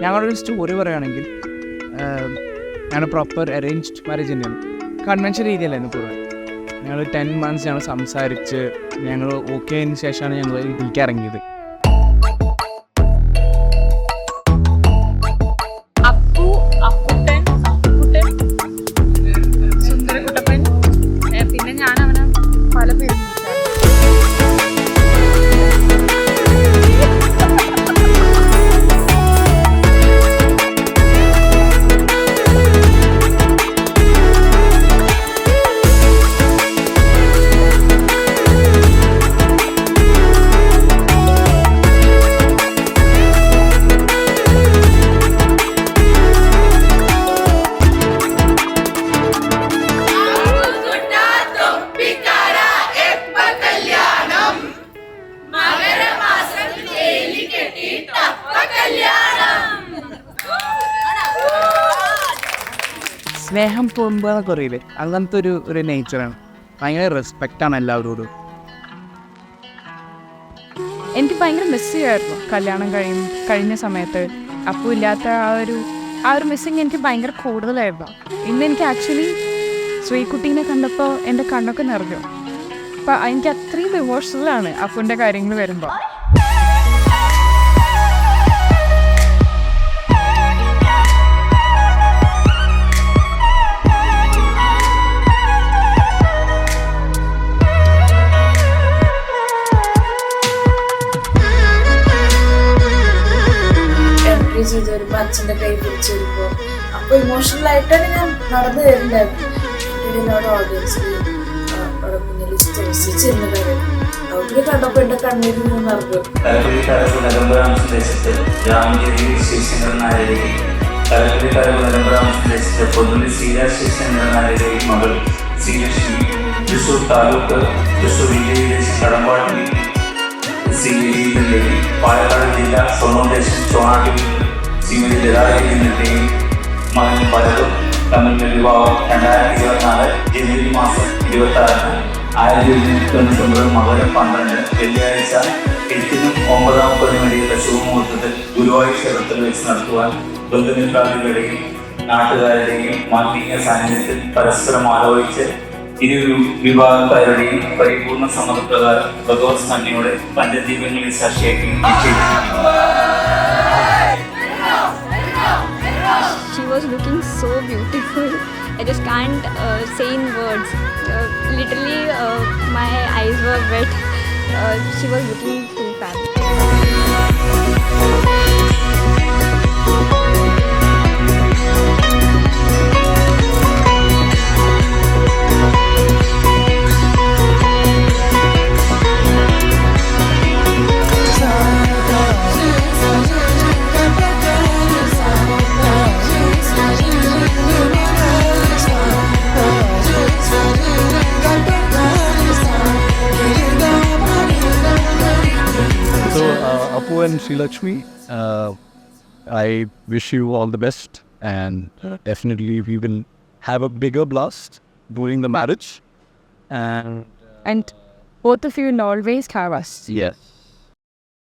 ഞങ്ങളൊരു സ്റ്റോറി പറയുകയാണെങ്കിൽ ഞങ്ങൾ പ്രോപ്പർ അറേഞ്ച്ഡ് മാരേജ് തന്നെയാണ്. കൺവെൻഷൻ രീതിയല്ലായിരുന്നു കൂടുതൽ. ഞങ്ങൾ 10 months ഞങ്ങൾ സംസാരിച്ച് ഞങ്ങൾ ഓക്കെ ആയതിനു ശേഷമാണ് ഞങ്ങൾ ഇതിലേക്ക് ഇറങ്ങിയത്. പിന്നെ ഞാൻ അവനെ പല പേരും സ്നേഹം തോന്നുമ്പോൾ എന്നൊക്കെ അറിയില്ലേ, അങ്ങനത്തെ ഒരു നേച്ചറാണ്. ഭയങ്കര റെസ്പെക്റ്റാണ് എല്ലാവരോടും. എനിക്ക് ഭയങ്കര മിസ് ചെയ്യുമായിരുന്നു കല്യാണം കഴിഞ്ഞ സമയത്ത്. അപ്പോൾ ഇല്ലാത്ത ആ ഒരു മിസ്സിങ് എനിക്ക് ഭയങ്കര കൂടുതലായിരുന്നു. ഇന്ന് എനിക്ക് ആക്ച്വലി ശ്രീകുട്ടീനെ കണ്ടപ്പോൾ എൻ്റെ കണ്ണൊക്കെ നിറഞ്ഞു. അപ്പം എനിക്ക് അത്രയും ഇമോഷണലാണ് അപ്പൂൻ്റെ കാര്യങ്ങൾ വരുമ്പോൾ. ചെയ്ത് വരുമ്പോൾ അച്ഛൻ്റെ കൈ പിടിച്ച് വരുമ്പോൾ അപ്പോൾ ഇമോഷണലായിട്ടാണ് ഞാൻ നടന്നു വരുന്നുണ്ടായിരുന്നു. അവിടെ ഓഡിയൻസിൽ അവിടെ മുന്നിൽ താമസിച്ചിരുന്ന കാര്യം അവിടെ കണ്ടപ്പോൾ എൻ്റെ കണ്ണീരിൽ നിന്ന് നടന്നു. പാലക്കാട് ജില്ല സ്വന്തദേശം ചോണാട്ടിൽ ശ്രീമതി ലതാദേവിയുടെയും മകൻ പലതും തമ്മിലുള്ള വിവാഹം 2024 ജനുവരി മാസം 26 1999 മകരം 12 വെള്ളിയാഴ്ച 8-നും 9-നും ഇടയിലുള്ള ശുഭമുഹൂർത്തത്തിൽ ഗുരുവായൂർ ക്ഷേത്രത്തിൽ വെച്ച് നടത്തുവാൻ ബന്ധുമിത്രാദികളുടെയും നാട്ടുകാരുടെയും മാനവീയ സാന്നിധ്യത്തിൽ പരസ്പരം ആലോചിച്ച് ഇരു വിഭാഗക്കാരുടെയും പരിപൂർണ സമ്മതപ്രകാരം ഭഗവത് നന്ദിയോടെ പഞ്ചദീപങ്ങളിൽ സാക്ഷിയാക്കി നിശ്ചയിച്ചിരിക്കുന്നു. She was looking so beautiful. I just can't say in words. Literally, my eyes were wet. She was looking so fab. Apu and Srilakshmi, I wish you all the best, and definitely we will have a bigger blast during the marriage, and And both of you will always have us. yes.